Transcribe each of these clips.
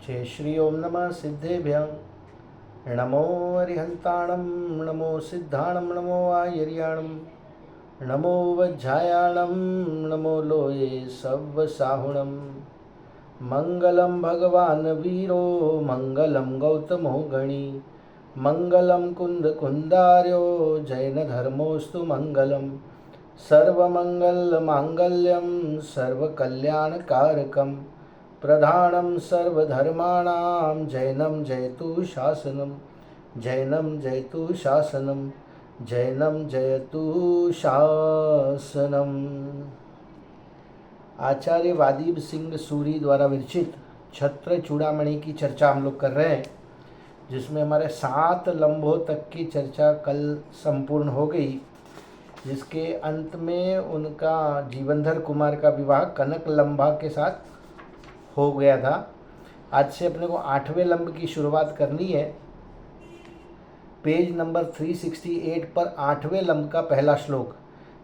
जय श्री ओम नमः सिद्धेभ्यं नमो अरिहन्ताणं नमो सिद्धाणं नमो आयर्याणं नमो वज्झायाणं नमो लोये सव्वसाहुणं मङ्गलं भगवान् वीरो मङ्गलं गौतमो गणी मङ्गलं कुन्दकुन्दार्यो जैनधर्मोऽस्तु मङ्गलं सर्वमङ्गलमाङ्गल्यं सर्वकल्याणकारकं प्रधानं सर्वधर्माणां जैनं जयतु शासनं जैनं जयतु शासनं जैनं जयतु शासनम। आचार्य वादीब सिंह सूरी द्वारा विरचित छत्र चूड़ामणि की चर्चा हम लोग कर रहे हैं, जिसमें हमारे 7 लम्हों तक की चर्चा कल संपूर्ण हो गई, जिसके अंत में उनका जीवनधर कुमार का विवाह कनक लंबा के साथ हो गया था। आज से अपने को 8वें लंब की शुरुआत करनी है। पेज नंबर 368 पर 8वें लंब का पहला श्लोक,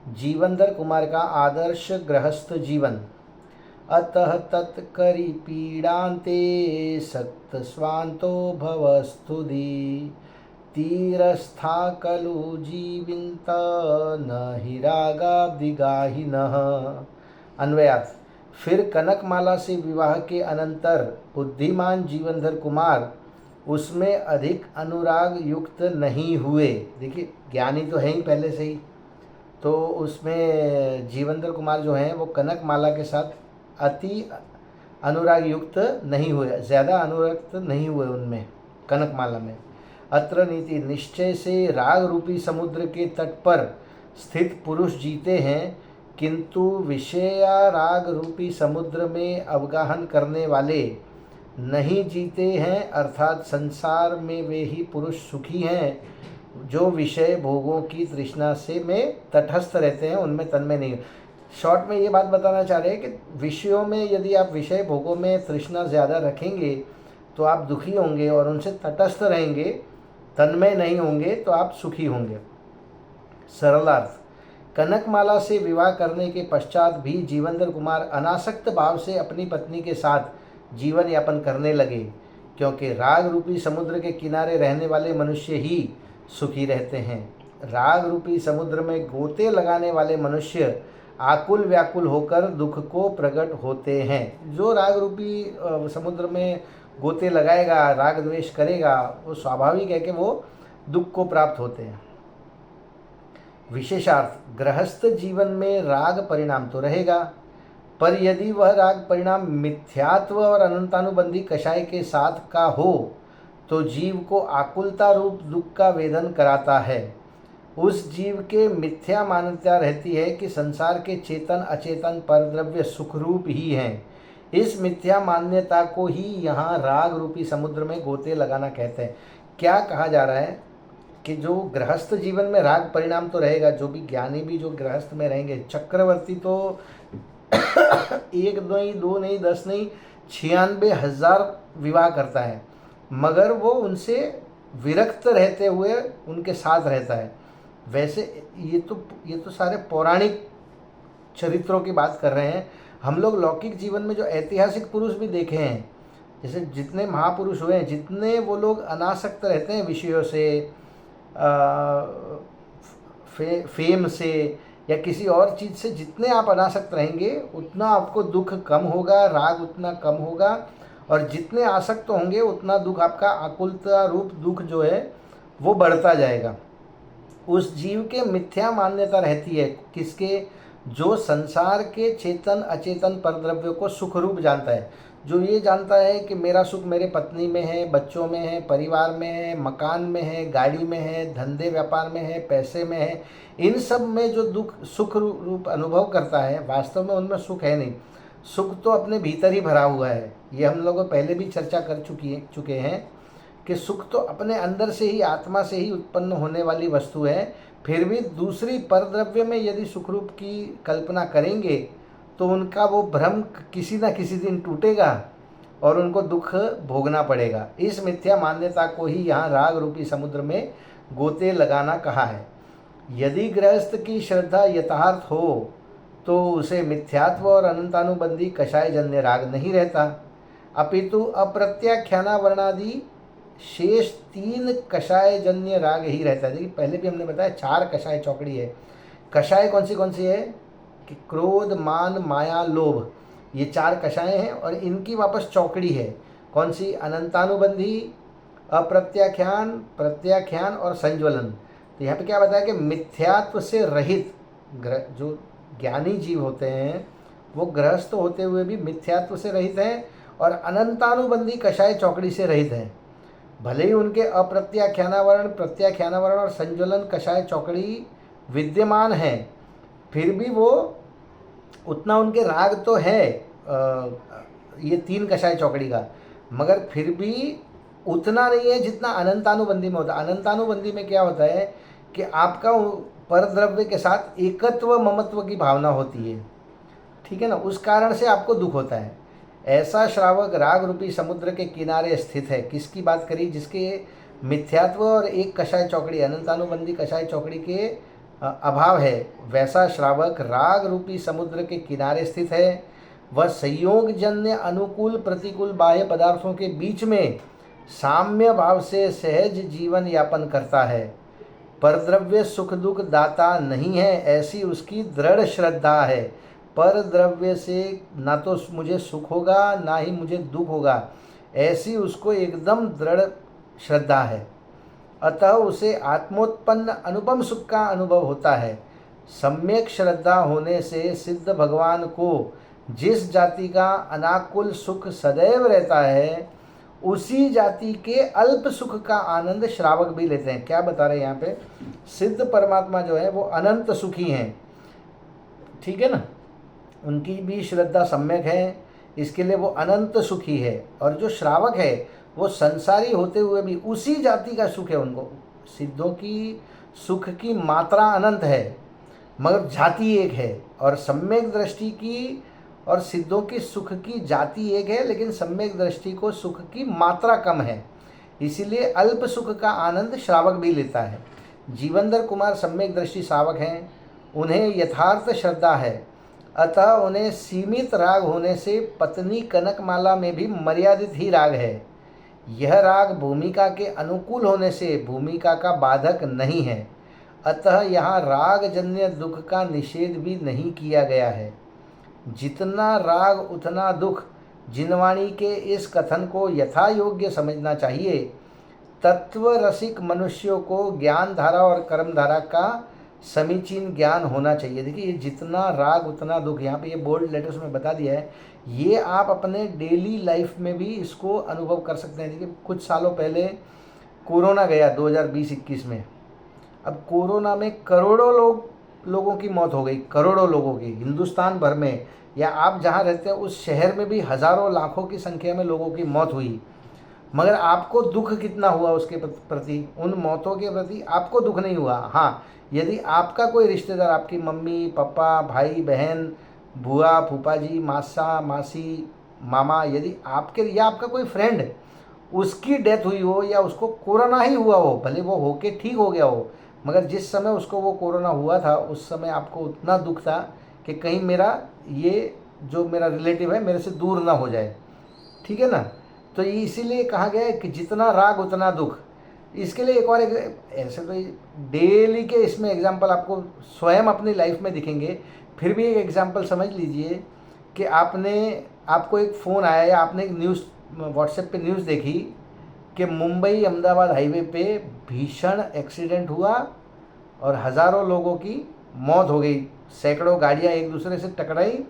जीवनधर कुमार का आदर्श गृहस्थ जीवन। अतः तत्करी पीड़ान्ते सक्त स्वान्तो भवस्तुधि तीरस्था खलु जीविंत न हि रागाब्दिगाहिनः। अन्वयार्थ, फिर कनकमाला से विवाह के अनंतर बुद्धिमान जीवनधर कुमार उसमें अधिक अनुराग युक्त नहीं हुए। देखिए, ज्ञानी तो है ही पहले से ही, तो उसमें जीवनधर कुमार जो हैं वो कनकमाला के साथ अति अनुराग युक्त नहीं हुए, ज़्यादा अनुरक्त नहीं हुए उनमें कनकमाला में। अत्र नीति, निश्चय से राग रूपी समुद्र के तट पर स्थित पुरुष जीते हैं, किंतु विषया राग रूपी समुद्र में अवगाहन करने वाले नहीं जीते हैं। अर्थात संसार में वे ही पुरुष सुखी हैं जो विषय भोगों की तृष्णा से में तटस्थ रहते हैं, उनमें तन्मय नहीं। शॉर्ट में ये बात बताना चाह रहे हैं कि विषयों में यदि आप विषय भोगों में तृष्णा ज़्यादा रखेंगे तो आप दुखी होंगे, और उनसे तटस्थ रहेंगे, तन्मय नहीं होंगे, तो आप सुखी होंगे। सरलार्थ, कनकमाला से विवाह करने के पश्चात भी जीवनधर कुमार अनासक्त भाव से अपनी पत्नी के साथ जीवन यापन करने लगे, क्योंकि राग रूपी समुद्र के किनारे रहने वाले मनुष्य ही सुखी रहते हैं। राग रूपी समुद्र में गोते लगाने वाले मनुष्य आकुल व्याकुल होकर दुख को प्रकट होते हैं। जो राग रूपी समुद्र में गोते लगाएगा, राग द्वेष करेगा, वो स्वाभाविक है कि वो दुख को प्राप्त होते हैं। विशेषार्थ, गृहस्थ जीवन में राग परिणाम तो रहेगा, पर यदि वह राग परिणाम मिथ्यात्व और अनंतानुबंधी कषाय के साथ का हो तो जीव को आकुलता रूप दुख का वेदन कराता है। उस जीव के मिथ्या मान्यता रहती है कि संसार के चेतन अचेतन परद्रव्य सुखरूप ही हैं। इस मिथ्या मान्यता को ही यहाँ राग रूपी समुद्र में गोते लगाना कहते हैं। क्या कहा जा रहा है कि जो गृहस्थ जीवन में राग परिणाम तो रहेगा, जो भी ज्ञानी भी जो गृहस्थ में रहेंगे, चक्रवर्ती तो 1 नहीं 2 नहीं 10 नहीं 96,000 विवाह करता है, मगर वो उनसे विरक्त रहते हुए उनके साथ रहता है। वैसे ये तो सारे पौराणिक चरित्रों की बात कर रहे हैं। हम लोग लौकिक जीवन में जो ऐतिहासिक पुरुष भी देखे हैं, जैसे जितने महापुरुष हुए हैं, जितने वो लोग अनासक्त रहते हैं विषयों से, फेम से या किसी और चीज़ से, जितने आप अनासक्त रहेंगे उतना आपको दुख कम होगा, राग उतना कम होगा, और जितने आसक्त होंगे उतना दुख, आपका आकुलता रूप दुख जो है वो बढ़ता जाएगा। उस जीव के मिथ्या मान्यता रहती है किसके? जो संसार के चेतन अचेतन परद्रव्यों को सुख रूप जानता है, जो ये जानता है कि मेरा सुख मेरे पत्नी में है, बच्चों में है, परिवार में है, मकान में है, गाड़ी में है, धंधे व्यापार में है, पैसे में है। इन सब में जो दुख सुख रूप अनुभव करता है, वास्तव में उनमें सुख है नहीं। सुख तो अपने भीतर ही भरा हुआ है। ये हम लोग पहले भी चर्चा कर चुके हैं कि सुख तो अपने अंदर से ही, आत्मा से ही उत्पन्न होने वाली वस्तु है। फिर भी दूसरी परद्रव्य में यदि सुख रूप की कल्पना करेंगे तो उनका वो भ्रम किसी न किसी दिन टूटेगा और उनको दुख भोगना पड़ेगा। इस मिथ्या मान्यता को ही यहाँ राग रूपी समुद्र में गोते लगाना कहा है। यदि गृहस्थ की श्रद्धा यथार्थ हो तो उसे मिथ्यात्व और अनंतानुबंधी कषाय जन्य राग नहीं रहता। अपितु अप्रत्याख्याना वर्णादि शेष 3 कषाय जन्य राग ही रहता है। देखिए पहले भी हमने बताया 4 कषाय चौकड़ी है। कषाय कौन सी है कि क्रोध, मान, माया, लोभ, ये 4 कषाय हैं और इनकी वापस चौकड़ी है कौन सी? अनंतानुबंधी, अप्रत्याख्यान, प्रत्याख्यान और संज्वलन। तो यहाँ पे क्या बताया कि मिथ्यात्व से रहित जो ज्ञानी जीव होते हैं वो गृहस्थ होते हुए भी मिथ्यात्व से रहित हैं और अनंतानुबंधी कषाय चौकड़ी से रहित हैं। भले ही उनके अप्रत्याख्यानावरण, प्रत्याख्यानावरण और संज्वलन कषाय चौकड़ी विद्यमान हैं, फिर भी वो उतना उनके राग तो है ये 3 कषाय चौकड़ी का, मगर फिर भी उतना नहीं है जितना अनंतानुबंधी में होता है। अनंतानुबंधी में क्या होता है कि आपका परद्रव्य के साथ एकत्व, ममत्व की भावना होती है, ठीक है ना, उस कारण से आपको दुख होता है। ऐसा श्रावक राग रूपी समुद्र के किनारे स्थित है। किसकी बात करी? जिसके मिथ्यात्व और एक कषाय चौकड़ी, अनंतानुबंधी कषाय चौकड़ी के अभाव है, वैसा श्रावक राग रूपी समुद्र के किनारे स्थित है। वह संयोगजन्य अनुकूल प्रतिकूल बाह्य पदार्थों के बीच में साम्य भाव से सहज जीवन यापन करता है। परद्रव्य सुख दुख दाता नहीं है, ऐसी उसकी दृढ़ श्रद्धा है। पर द्रव्य से ना तो मुझे सुख होगा ना ही मुझे दुख होगा, ऐसी उसको एकदम दृढ़ श्रद्धा है। अतः उसे आत्मोत्पन्न अनुपम सुख का अनुभव होता है। सम्यक श्रद्धा होने से सिद्ध भगवान को जिस जाति का अनाकुल सुख सदैव रहता है, उसी जाति के अल्प सुख का आनंद श्रावक भी लेते हैं। क्या बता रहे हैं यहाँ पे? सिद्ध परमात्मा जो है वो अनंत सुखी हैं, ठीक है ना, उनकी भी श्रद्धा सम्यक है, इसके लिए वो अनंत सुखी है। और जो श्रावक है वो संसारी होते हुए भी उसी जाति का सुख है उनको। सिद्धों की सुख की मात्रा अनंत है मगर जाति एक है, और सम्यक दृष्टि की और सिद्धों की सुख की जाति एक है, लेकिन सम्यक दृष्टि को सुख की मात्रा कम है, इसीलिए अल्प सुख का आनंद श्रावक भी लेता है। जीवनधर कुमार सम्यक दृष्टि श्रावक हैं, उन्हें यथार्थ श्रद्धा है, अतः उन्हें सीमित राग होने से पत्नी कनकमाला में भी मर्यादित ही राग है। यह राग भूमिका के अनुकूल होने से भूमिका का बाधक नहीं है, अतः यहाँ रागजन्य दुख का निषेध भी नहीं किया गया है। जितना राग उतना दुख, जिनवाणी के इस कथन को यथा योग्य समझना चाहिए। तत्व रसिक मनुष्यों को ज्ञान धारा और कर्म धारा का समीचीन ज्ञान होना चाहिए। देखिए ये जितना राग उतना दुख, यहाँ पे ये बोल्ड लेटर्स में बता दिया है, ये आप अपने डेली लाइफ में भी इसको अनुभव कर सकते हैं। देखिए कुछ सालों पहले कोरोना गया 2020-21 में, अब कोरोना में करोड़ों लोगों की मौत हो गई, करोड़ों लोगों की, हिंदुस्तान भर में या आप जहाँ रहते हैं उस शहर में भी हज़ारों लाखों की संख्या में लोगों की मौत हुई, मगर आपको दुख कितना हुआ उसके प्रति, उन मौतों के प्रति आपको दुख नहीं हुआ। हाँ, यदि आपका कोई रिश्तेदार, आपकी मम्मी पापा, भाई बहन, बुआ फूफा जी, मासा मासी, मामा, यदि आपके या आपका कोई फ्रेंड उसकी डेथ हुई हो या उसको कोरोना ही हुआ हो, भले वो होके ठीक हो गया हो, मगर जिस समय उसको वो कोरोना हुआ था उस समय आपको उतना दुख था कि कहीं मेरा ये जो मेरा रिलेटिव है मेरे से दूर ना हो जाए, ठीक है ना। तो इसीलिए कहा गया है कि जितना राग उतना दुख। इसके लिए एक और ऐसे तो डेली के इसमें एग्जाम्पल आपको स्वयं अपनी लाइफ में दिखेंगे, फिर भी एक एग्जाम्पल समझ लीजिए कि आपको एक फ़ोन आया या आपने एक न्यूज़ व्हाट्सएप पे न्यूज़ देखी कि मुंबई अहमदाबाद हाईवे पे भीषण एक्सीडेंट हुआ और हज़ारों लोगों की मौत हो गई, सैकड़ों गाड़ियाँ एक दूसरे से टकराई,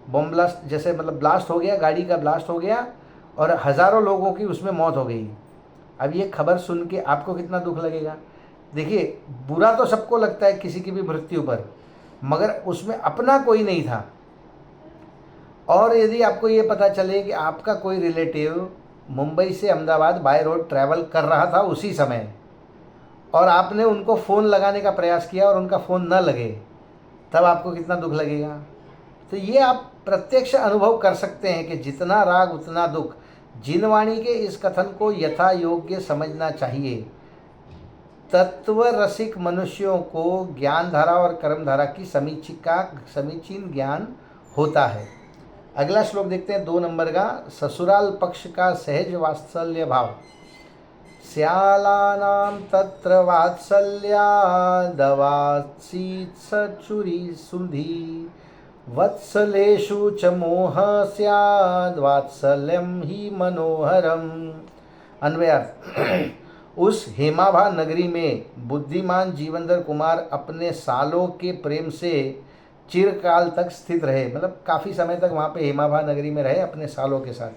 बम ब्लास्ट जैसे मतलब ब्लास्ट हो गया, गाड़ी का ब्लास्ट हो गया और हज़ारों लोगों की उसमें मौत हो गई। अब ये खबर सुन के आपको कितना दुख लगेगा। देखिए बुरा तो सबको लगता है किसी की भी मृत्यु पर, मगर उसमें अपना कोई नहीं था। और यदि आपको ये पता चले कि आपका कोई रिलेटिव मुंबई से अहमदाबाद बाय रोड ट्रैवल कर रहा था उसी समय और आपने उनको फ़ोन लगाने का प्रयास किया और उनका फ़ोन न लगे, तब आपको कितना दुख लगेगा। तो ये आप प्रत्यक्ष अनुभव कर सकते हैं कि जितना राग उतना दुख। जिनवाणी के इस कथन को यथा योग्य समझना चाहिए। तत्व रसिक मनुष्यों को ज्ञान धारा और कर्म धारा की समीचीन ज्ञान होता है। अगला श्लोक देखते हैं 2 नंबर का। ससुराल पक्ष का सहज वात्सल्य भाव। श्यालानां तत्र वात्सल्यादवासीत् सचुरी सुधी वत्सलेषु च मोह स्याद् वात्सल्यं हि मनोहरम। अन्वयार्थ। उस हेमाभा नगरी में बुद्धिमान जीवनधर कुमार अपने सालों के प्रेम से चिरकाल तक स्थित रहे, मतलब काफ़ी समय तक वहाँ पे हेमाभा नगरी में रहे अपने सालों के साथ।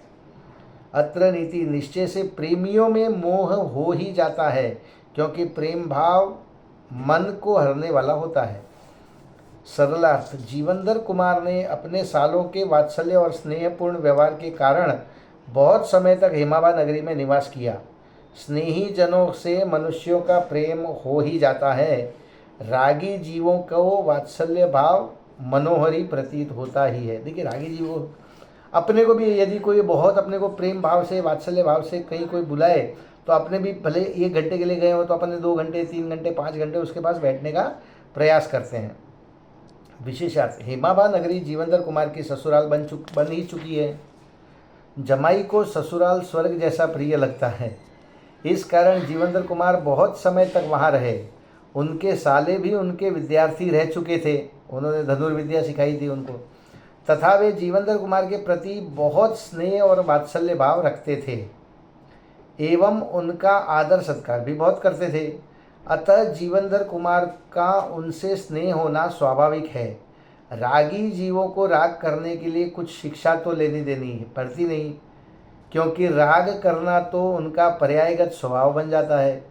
अत्र नीति, निश्चय से प्रेमियों में मोह हो ही जाता है, क्योंकि प्रेम भाव मन को हरने वाला होता है। सरलार्थ। जीवनधर कुमार ने अपने सालों के वात्सल्य और स्नेहपूर्ण व्यवहार के कारण बहुत समय तक हेमाभा नगरी में निवास किया। स्नेही जनों से मनुष्यों का प्रेम हो ही जाता है। रागी जीवों को वात्सल्य भाव मनोहरी प्रतीत होता ही है। देखिए, रागी जीवों अपने को भी यदि कोई बहुत अपने को प्रेम भाव से वात्सल्य भाव से कहीं कोई बुलाए तो अपने भी भले 1 घंटे के लिए गए हो तो अपने 2 घंटे 3 घंटे 5 घंटे उसके पास बैठने का प्रयास करते हैं। विशेषार्थ। हेमाभा नगरी जीवनधर कुमार की ससुराल बन ही चुकी है। जमाई को ससुराल स्वर्ग जैसा प्रिय लगता है। इस कारण जीवनधर कुमार बहुत समय तक वहाँ रहे। उनके साले भी उनके विद्यार्थी रह चुके थे, उन्होंने धनुर्विद्या सिखाई थी उनको, तथा वे जीवनधर कुमार के प्रति बहुत स्नेह और वात्सल्य भाव रखते थे एवं उनका आदर सत्कार भी बहुत करते थे। अतः जीवनधर कुमार का उनसे स्नेह होना स्वाभाविक है। रागी जीवों को राग करने के लिए कुछ शिक्षा तो लेनी देनी पड़ती नहीं, क्योंकि राग करना तो उनका पर्यायगत स्वभाव बन जाता है।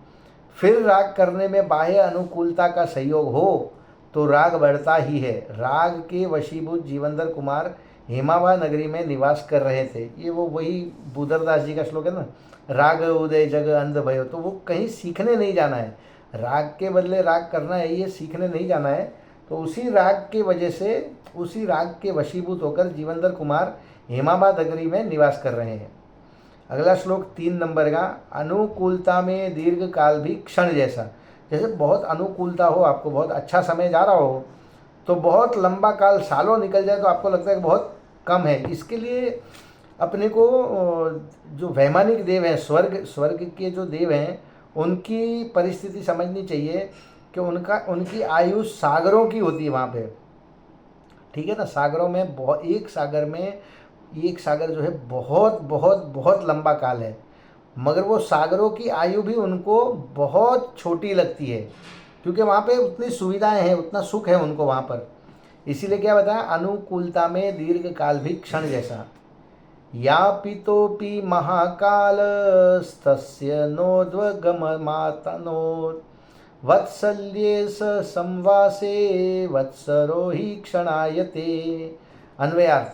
फिर राग करने में बाह्य अनुकूलता का सहयोग हो तो राग बढ़ता ही है। राग के वशीभूत जीवनधर कुमार हेमाभा नगरी में निवास कर रहे थे। ये वही बुधरदास जी का श्लोक है ना, राग उदय जग अंध भयो। तो वो कहीं सीखने नहीं जाना है, राग के बदले राग करना है, ये सीखने नहीं जाना है। तो उसी राग के वजह से, उसी राग के वशीभूत होकर जीवनधर कुमार हेमाभा नगरी में निवास कर रहे हैं। अगला श्लोक 3 नंबर का। अनुकूलता में दीर्घ काल भी क्षण जैसा। जैसे बहुत अनुकूलता हो, आपको बहुत अच्छा समय जा रहा हो, तो बहुत लंबा काल सालों निकल जाए तो आपको लगता है कि बहुत कम है। इसके लिए अपने को जो वैमानिक देव हैं, स्वर्ग के जो देव हैं, उनकी परिस्थिति समझनी चाहिए कि उनकी आयु सागरों की होती है वहाँ पे, ठीक है ना। सागरों में एक सागर जो है बहुत बहुत बहुत लंबा काल है, मगर वो सागरों की आयु भी उनको बहुत छोटी लगती है, क्योंकि वहाँ पे उतनी सुविधाएं हैं, उतना सुख है उनको वहाँ पर। इसीलिए क्या बताया, अनुकूलता में दीर्घ काल भी क्षण जैसा। या पितोपि महाकाल स्तस्य नोद्वगममातनोत् वत्सल्ये स संवासे वत्सरो ही क्षणायते। अन्वयार्थ।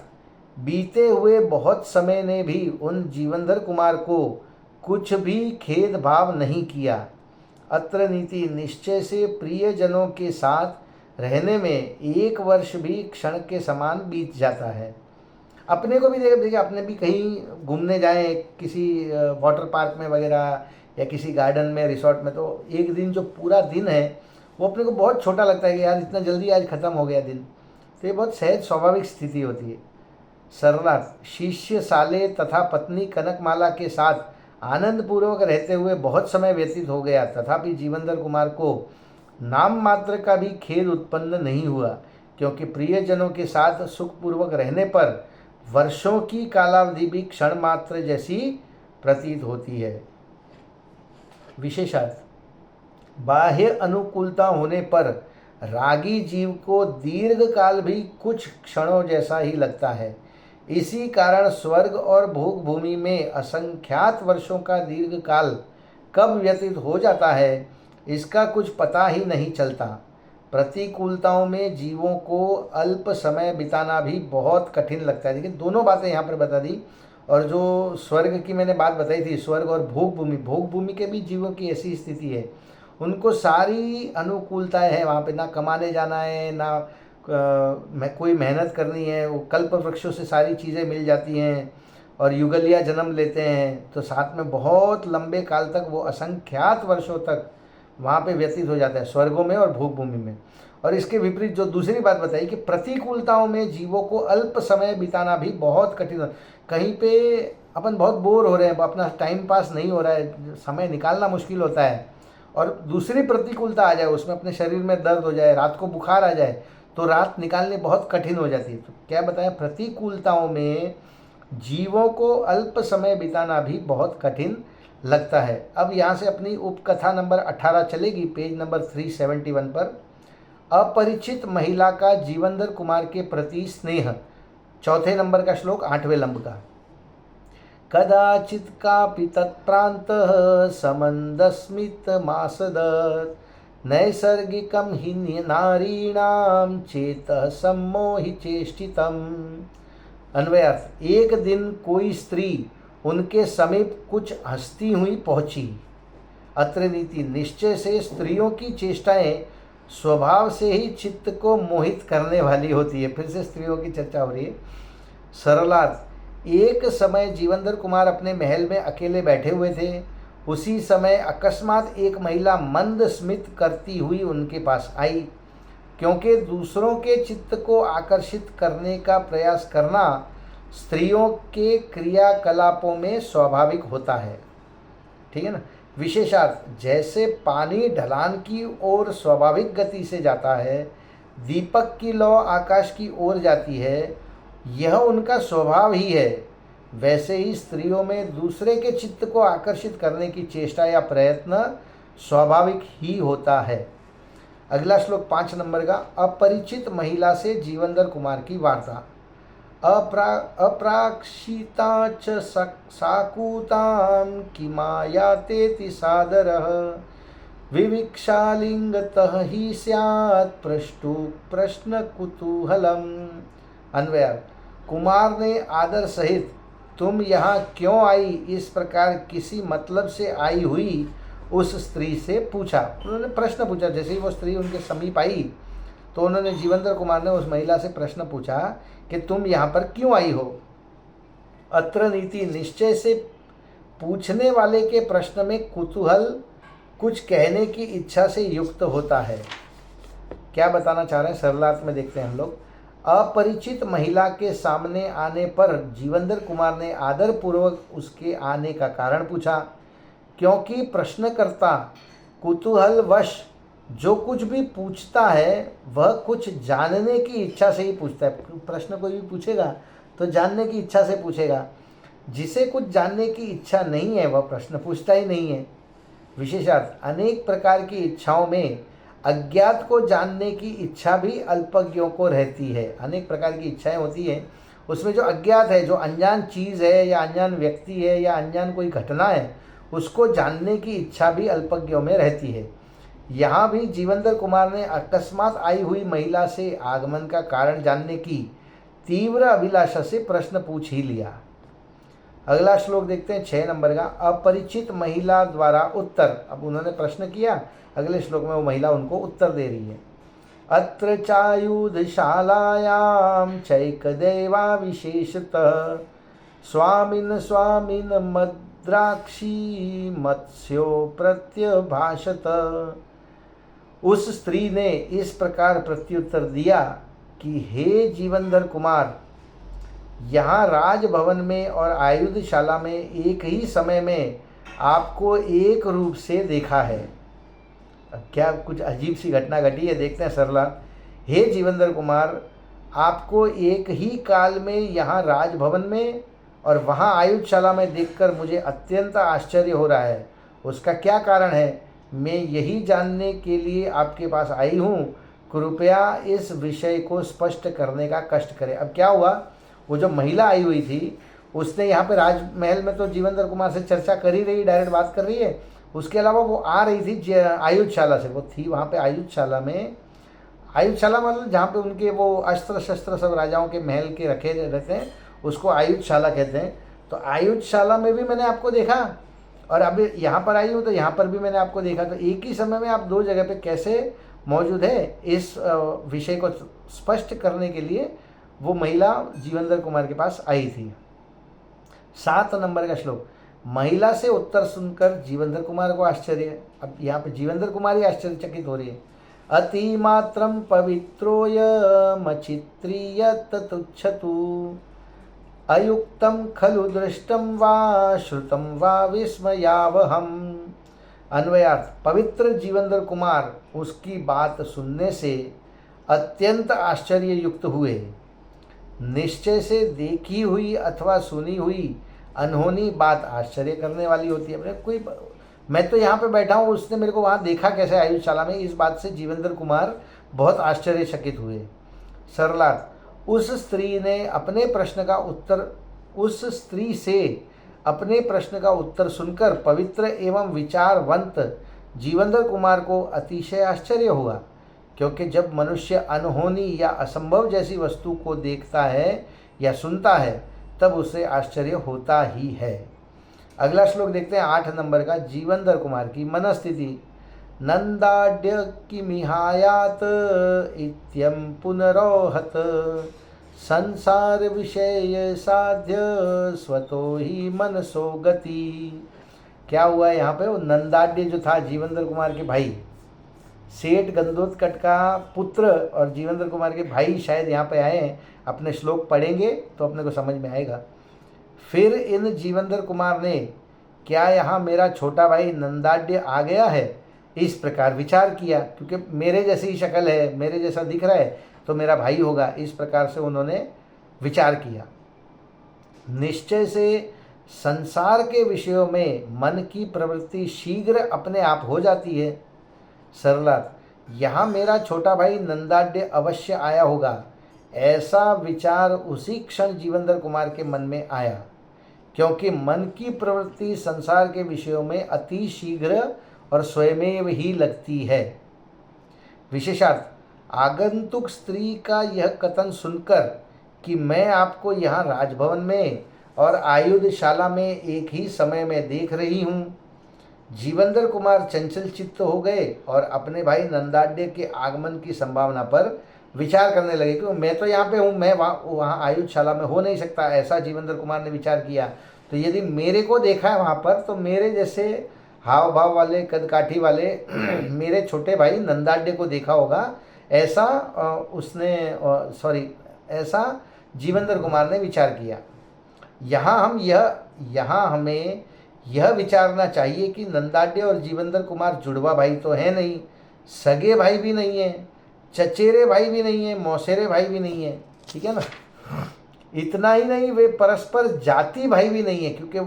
बीते हुए बहुत समय ने भी उन जीवनधर कुमार को कुछ भी खेद भाव नहीं किया। अत्र नीति, निश्चय से प्रिय जनों के साथ रहने में 1 वर्ष भी क्षण के समान बीत जाता है। अपने को भी देखिए, अपने भी कहीं घूमने जाएं किसी वाटर पार्क में वगैरह या किसी गार्डन में, रिसोर्ट में, तो एक दिन जो पूरा दिन है वो अपने को बहुत छोटा लगता है कि यार इतना जल्दी आज ख़त्म हो गया दिन। तो ये बहुत सहज स्वाभाविक स्थिति होती है। सरलार्थ। शिष्य साले तथा पत्नी कनकमाला के साथ आनंद पूर्वक रहते हुए बहुत समय व्यतीत हो गया, तथापि जीवनधर कुमार को नाम मात्र का भी खेद उत्पन्न नहीं हुआ, क्योंकि प्रियजनों के साथ सुखपूर्वक रहने पर वर्षों की कालावधि भी क्षण मात्र जैसी प्रतीत होती है। विशेषार्थ। बाह्य अनुकूलता होने पर रागी जीव को दीर्घ काल भी कुछ क्षणों जैसा ही लगता है। इसी कारण स्वर्ग और भोग भूमि में असंख्यात वर्षों का दीर्घ काल कब व्यतीत हो जाता है, इसका कुछ पता ही नहीं चलता। प्रतिकूलताओं में जीवों को अल्प समय बिताना भी बहुत कठिन लगता है। देखिए, दोनों बातें यहाँ पर बता दी। और जो स्वर्ग की मैंने बात बताई थी, स्वर्ग और भोग भूमि के भी जीवों की ऐसी स्थिति है, उनको सारी अनुकूलताएं हैं वहाँ पे। ना कमाने जाना है, ना कोई मेहनत करनी है, वो कल्प वृक्षों से सारी चीज़ें मिल जाती हैं और युगलिया जन्म लेते हैं। तो साथ में बहुत लंबे काल तक, वो असंख्यात वर्षों तक वहाँ पे व्यतीत हो जाता है, स्वर्गों में और भोग भूमि में। और इसके विपरीत जो दूसरी बात बताई कि प्रतिकूलताओं में जीवों को अल्प समय बिताना भी बहुत कठिन हो। कहीं पे अपन बहुत बोर हो रहे हैं, अपना टाइम पास नहीं हो रहा है, समय निकालना मुश्किल होता है, और दूसरी प्रतिकूलता आ जाए, उसमें अपने शरीर में दर्द हो जाए, रात को बुखार आ जाए, तो रात निकालनी बहुत कठिन हो जाती है। तो क्या बताया, प्रतिकूलताओं में जीवों को अल्प समय बिताना भी बहुत कठिन लगता है। अब यहाँ से अपनी उपकथा नंबर 18 चलेगी, पेज नंबर 371 पर। अपरिचित महिला का जीवंदर कुमार के प्रति स्नेह, चौथे नंबर का श्लोक, 8वें लंब का। कदाचित कापि तत्प्रान्तः समन्दस्मित मासदत् नैसर्गिकं हि नारीणां चेतः सम्मोहि चेष्टितम्। अन्वयार्थ, एक दिन कोई स्त्री उनके समीप कुछ हंसती हुई पहुंची। अत्र नीति, निश्चय से स्त्रियों की चेष्टाएं स्वभाव से ही चित्त को मोहित करने वाली होती है। फिर से स्त्रियों की चर्चा हो रही है। सरलार्थ, एक समय जीवंदर कुमार अपने महल में अकेले बैठे हुए थे। उसी समय अकस्मात एक महिला मंद स्मित करती हुई उनके पास आई। क्योंकि दूसरों के चित्त को आकर्षित करने का प्रयास करना स्त्रियों के क्रियाकलापों में स्वाभाविक होता है, ठीक है ना। विशेषार्थ, जैसे पानी ढलान की ओर स्वाभाविक गति से जाता है, दीपक की लौ आकाश की ओर जाती है, यह उनका स्वभाव ही है, वैसे ही स्त्रियों में दूसरे के चित्त को आकर्षित करने की चेष्टा या प्रयत्न स्वाभाविक ही होता है। अगला श्लोक 5 नंबर का। अपरिचित महिला से जीवंदर कुमार की वार्ता। अप्राक्षिता च साकूतां किमायातेति सादरः विविक्षालिंगतः ही स्यात् पृष्टु प्रश्न कुतूहलम्। अन्वय, कुमार ने आदर सहित तुम यहाँ क्यों आई, इस प्रकार किसी मतलब से आई हुई उस स्त्री से पूछा। उन्होंने प्रश्न पूछा। जैसे ही वो स्त्री उनके समीप आई तो उन्होंने, जीवंदर कुमार ने उस महिला से प्रश्न पूछा कि तुम यहाँ पर क्यों आई हो। अत्र नीति, निश्चय से पूछने वाले के प्रश्न में कुतूहल, कुछ कहने की इच्छा से युक्त होता है। क्या बताना चाह रहे हैं, सरलार्थ में देखते हैं हम लोग। अपरिचित महिला के सामने आने पर जीवंदर कुमार ने आदरपूर्वक उसके आने का कारण पूछा, क्योंकि प्रश्नकर्ता कुतूहलवश जो कुछ भी पूछता है वह कुछ जानने की इच्छा से ही पूछता है। प्रश्न कोई भी पूछेगा तो जानने की इच्छा से पूछेगा। जिसे कुछ जानने की इच्छा नहीं है वह प्रश्न पूछता ही नहीं है। विशेषार्थ, अनेक प्रकार की इच्छाओं में अज्ञात को जानने की इच्छा भी अल्पज्ञों को रहती है। अनेक प्रकार की इच्छाएं होती हैं, उसमें जो अज्ञात है, जो अनजान चीज़ है या अनजान व्यक्ति है या अनजान कोई घटना है, उसको जानने की इच्छा भी अल्पज्ञों में रहती है। यहाँ भी जीवंदर कुमार ने अकस्मात आई हुई महिला से आगमन का कारण जानने की तीव्र अभिलाषा से प्रश्न पूछ ही लिया। अगला श्लोक देखते हैं, 6 नंबर का। अपरिचित महिला द्वारा उत्तर। अब उन्होंने प्रश्न किया, अगले श्लोक में वो महिला उनको उत्तर दे रही है। अत्र चायुधशालायां चैकदेवा विशेषतः स्वामिन स्वामिन मद्राक्षी मत्स्यो प्रत्यभाषत। उस स्त्री ने इस प्रकार प्रत्युत्तर दिया कि हे जीवंदर कुमार, यहाँ राजभवन में और आयुधशाला में एक ही समय में आपको एक रूप से देखा है। अब क्या कुछ अजीब सी घटना घटी है, देखते हैं सरला। हे जीवंदर कुमार, आपको एक ही काल में यहाँ राजभवन में और वहाँ आयुधशाला में देखकर मुझे अत्यंत आश्चर्य हो रहा है। उसका क्या कारण है, मैं यही जानने के लिए आपके पास आई हूँ। कृपया इस विषय को स्पष्ट करने का कष्ट करें। अब क्या हुआ, वो जो महिला आई हुई थी उसने यहाँ पे राजमहल में तो जीवंदर कुमार से चर्चा कर ही रही, डायरेक्ट बात कर रही है। उसके अलावा वो आ रही थी आयुधशाला से, वो थी वहाँ पे आयुधशाला में। आयुधशाला मतलब जहाँ पे उनके वो अस्त्र शस्त्र सब राजाओं के महल के रखे रहते हैं, उसको आयुधशाला कहते हैं। तो आयुधशाला में भी मैंने आपको देखा और अब यहाँ पर आई हूँ तो यहाँ पर भी मैंने आपको देखा। तो एक ही समय में आप दो जगह पे कैसे मौजूद है, इस विषय को स्पष्ट करने के लिए वो महिला जीवंदर कुमार के पास आई थी। 7 नंबर का श्लोक। महिला से उत्तर सुनकर जीवंदर कुमार को आश्चर्य। अब यहाँ पे जीवंदर कुमार ही आश्चर्यचकित हो रही है। अतिमात्रं पवित्रोऽयमचित्रीयत तुच्छतु अयुक्तं खलु दृष्टं वा श्रुतं वा विस्मयावहम्। अन्वयार्थ, पवित्र जीवनधर कुमार उसकी बात सुनने से अत्यंत आश्चर्य युक्त हुए। निश्चय से देखी हुई अथवा सुनी हुई अनहोनी बात आश्चर्य करने वाली होती है। मैं तो यहाँ पे बैठा हूँ, उसने मेरे को वहाँ देखा कैसे आयुषशाला में, इस बात से जीवनधर कुमार बहुत आश्चर्यचकित हुए। सरलार्थ, उस स्त्री से अपने प्रश्न का उत्तर सुनकर पवित्र एवं विचारवंत जीवनधर कुमार को अतिशय आश्चर्य हुआ, क्योंकि जब मनुष्य अनहोनी या असंभव जैसी वस्तु को देखता है या सुनता है तब उसे आश्चर्य होता ही है। अगला श्लोक देखते हैं 8 नंबर का, जीवनधर कुमार की मनस्थिति। नंदाड्य किमिहायात इत्यं पुनरोहत संसार विषय साध्य स्वतो ही मनसो गति। क्या हुआ है यहाँ पे? वो नंदाड्य जो था जीवनधर कुमार के भाई, सेठ गंधोत्कच का पुत्र और जीवनधर कुमार के भाई शायद यहाँ पे आए हैं। अपने श्लोक पढ़ेंगे तो अपने को समझ में आएगा। फिर इन जीवनधर कुमार ने, क्या यहाँ मेरा छोटा भाई नंदाड्य आ गया है, इस प्रकार विचार किया, क्योंकि मेरे जैसी ही शक्ल है, मेरे जैसा दिख रहा है तो मेरा भाई होगा। इस प्रकार से उन्होंने विचार किया। निश्चय से संसार के विषयों में मन की प्रवृत्ति शीघ्र अपने आप हो जाती है। सरलार्थ, यहाँ मेरा छोटा भाई नंदाड्य अवश्य आया होगा, ऐसा विचार उसी क्षण जीवनधर कुमार के मन में आया, क्योंकि मन की प्रवृत्ति संसार के विषयों में अति शीघ्र और स्वयमेव ही लगती है। विशेषार्थ, आगंतुक स्त्री का यह कथन सुनकर कि मैं आपको यहाँ राजभवन में और आयुधशाला में एक ही समय में देख रही हूँ, जीवनधर कुमार चंचल चित्त हो गए और अपने भाई नंदाड्य के आगमन की संभावना पर विचार करने लगे कि मैं तो यहाँ पे हूँ, मैं वहाँ आयुधशाला में हो नहीं सकता, ऐसा जीवनधर कुमार ने विचार किया। तो यदि मेरे को देखा है वहाँ पर, तो मेरे जैसे हाव भाव वाले, कदकाठी वाले मेरे छोटे भाई नंदाड्य को देखा होगा, ऐसा ऐसा जीवनधर कुमार ने विचार किया। यहाँ हमें यह विचारना चाहिए कि नंदाड्य और जीवनधर कुमार जुड़वा भाई तो है नहीं, सगे भाई भी नहीं है, चचेरे भाई भी नहीं है, मौसेरे भाई भी नहीं है, ठीक है ना। इतना ही नहीं, वे परस्पर जाति भाई भी नहीं है, क्योंकि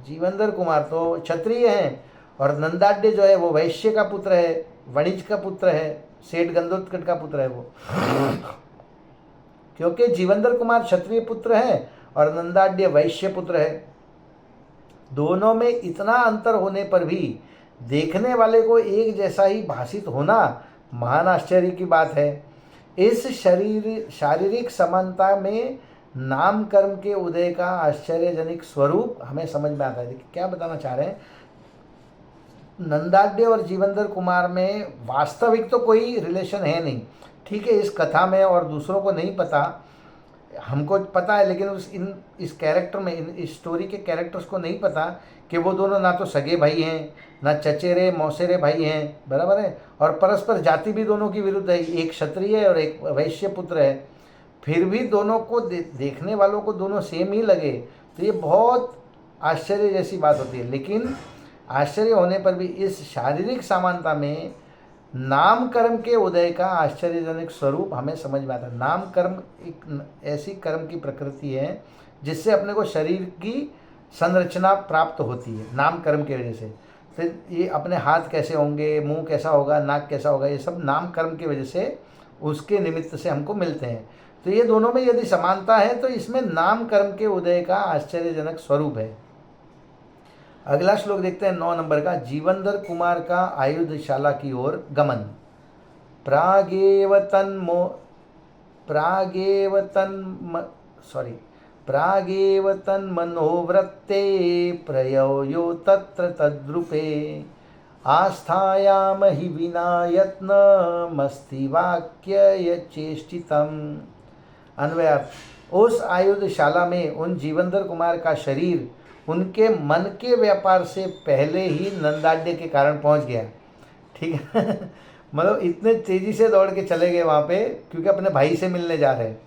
जीवनधर कुमार तो क्षत्रिय हैं और नंदाड्य जो है वो वैश्य का पुत्र है, वणिज का पुत्र है, सेठ गंधोत्कच का पुत्र है वो। क्योंकि जीवनधर कुमार क्षत्रिय पुत्र है और नंदाड्य वैश्य पुत्र है। दोनों में इतना अंतर होने पर भी देखने वाले को एक जैसा ही भाषित होना महान आश्चर्य की बात है। इस शारीरिक समानता में नाम कर्म के उदय का आश्चर्यजनक स्वरूप हमें समझ में आता है। देखिए क्या बताना चाह रहे हैं, नंदाड्य और जीवनधर कुमार में वास्तविक तो कोई रिलेशन है नहीं, ठीक है, इस कथा में और दूसरों को नहीं पता, हमको पता है, लेकिन इस कैरेक्टर में, इस स्टोरी के कैरेक्टर्स को नहीं पता कि वो दोनों ना तो सगे भाई हैं, ना चचेरे मौसेरे भाई हैं, बराबर है, और परस्पर जाति भी दोनों की विरुद्ध है, एक क्षत्रिय है और एक वैश्य पुत्र है। फिर भी दोनों को देखने वालों को दोनों सेम ही लगे, तो ये बहुत आश्चर्य जैसी बात होती है। लेकिन आश्चर्य होने पर भी इस शारीरिक समानता में नाम कर्म के उदय का आश्चर्यजनक स्वरूप हमें समझ में आता है। नाम कर्म एक ऐसी कर्म की प्रकृति है जिससे अपने को शरीर की संरचना प्राप्त होती है, नाम कर्म की वजह से। तो ये अपने हाथ कैसे होंगे, मुंह कैसा होगा, नाक कैसा होगा, ये सब नाम कर्म की वजह से, उसके निमित्त से हमको मिलते हैं। तो ये दोनों में यदि समानता है तो इसमें नाम कर्म के उदय का आश्चर्यजनक स्वरूप है। अगला श्लोक देखते हैं 9 नंबर का, जीवनधर कुमार का आयुधशाला की ओर गमन। प्रागेव तन्मनोवृत्ते प्रययो तत्र तद्रूपे आस्थायाम हि विना यत्नमस्ति वाक्य चेष्टितम्। अन्वयार्थ, उस आयुधशाला में उन जीवनधर कुमार का शरीर उनके मन के व्यापार से पहले ही नंदाड्य के कारण पहुंच गया, ठीक है। मतलब इतने तेजी से दौड़ के चले गए वहाँ पे, क्योंकि अपने भाई से मिलने जा रहे हैं।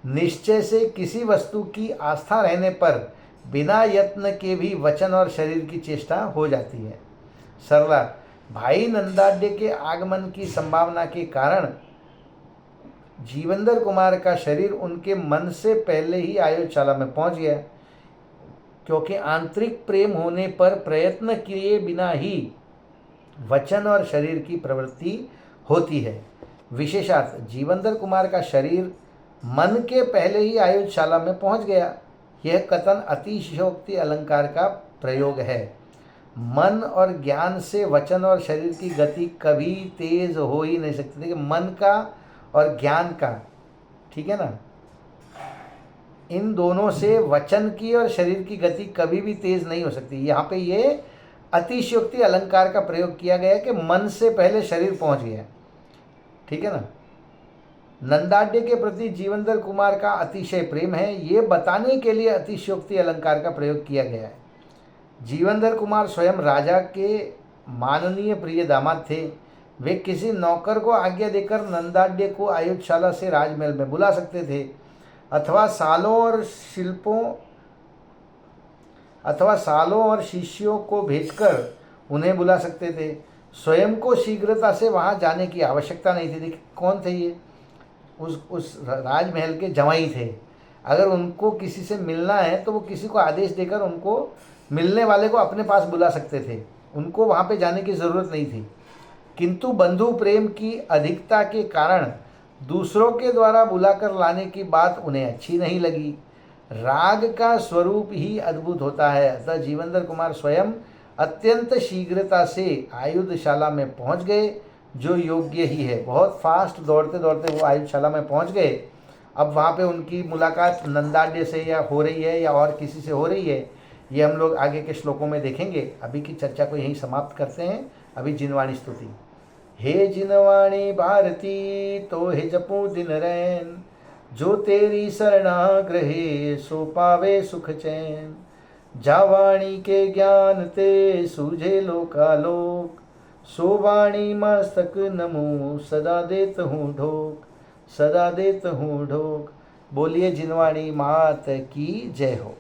निश्चय से किसी वस्तु की आस्था रहने पर बिना यत्न के भी वचन और शरीर की चेष्टा हो जाती है। सरला, भाई नंदाढ्य के आगमन की संभावना के कारण जीवंदर कुमार का शरीर उनके मन से पहले ही आयोशाला में पहुंच गया, क्योंकि आंतरिक प्रेम होने पर प्रयत्न किए बिना ही वचन और शरीर की प्रवृत्ति होती है। विशेषार्थ जीवंदर कुमार का शरीर मन के पहले ही आयुधशाला में पहुंच गया। यह कथन अतिशयोक्ति अलंकार का प्रयोग है। मन और ज्ञान से वचन और शरीर की गति कभी तेज हो ही नहीं सकती। देखिए, मन का और ज्ञान का, ठीक है ना, इन दोनों से वचन की और शरीर की गति कभी भी तेज नहीं हो सकती। यहाँ पे ये अतिशयोक्ति अलंकार का प्रयोग किया गया है कि मन से पहले शरीर पहुंच गया, ठीक है ना। नंदाढ्य के प्रति जीवंदर कुमार का अतिशय प्रेम है, ये बताने के लिए अतिशयोक्ति अलंकार का प्रयोग किया गया है। जीवंदर कुमार स्वयं राजा के माननीय प्रिय दामाद थे। वे किसी नौकर को आज्ञा देकर नंदाढ्य को आयुधशाला से राजमहल में बुला सकते थे, अथवा सालों और शिष्यों को भेजकर उन्हें बुला सकते थे। स्वयं को शीघ्रता से वहाँ जाने की आवश्यकता नहीं थी। देखिए, कौन थे ये? उस राजमहल के जवाई थे। अगर उनको किसी से मिलना है तो वो किसी को आदेश देकर उनको मिलने वाले को अपने पास बुला सकते थे, उनको वहाँ पे जाने की ज़रूरत नहीं थी। किंतु बंधु प्रेम की अधिकता के कारण दूसरों के द्वारा बुलाकर लाने की बात उन्हें अच्छी नहीं लगी। राग का स्वरूप ही अद्भुत होता है। अतः जीवंदर कुमार स्वयं अत्यंत शीघ्रता से आयुधशाला में पहुंच गए, जो योग्य ही है। बहुत फास्ट दौड़ते दौड़ते वो आयुधशाला में पहुंच गए। अब वहाँ पे उनकी मुलाकात नंदाढ्य से या हो रही है या और किसी से हो रही है, ये हम लोग आगे के श्लोकों में देखेंगे। अभी की चर्चा को यहीं समाप्त करते हैं। अभी जिनवाणी स्तुति। हे जिनवाणी भारती तो हे जपू दिन रैन, जो तेरी शरणाग्रहे सो पावे सुख चैन। जावाणी के ज्ञान ते सूझे लोकालोक, सो वाणी मस्तक नमो सदा देत हूँ ढोक, सदा देत हूँ ढोक। बोलिए जिनवाणी मात की जय हो।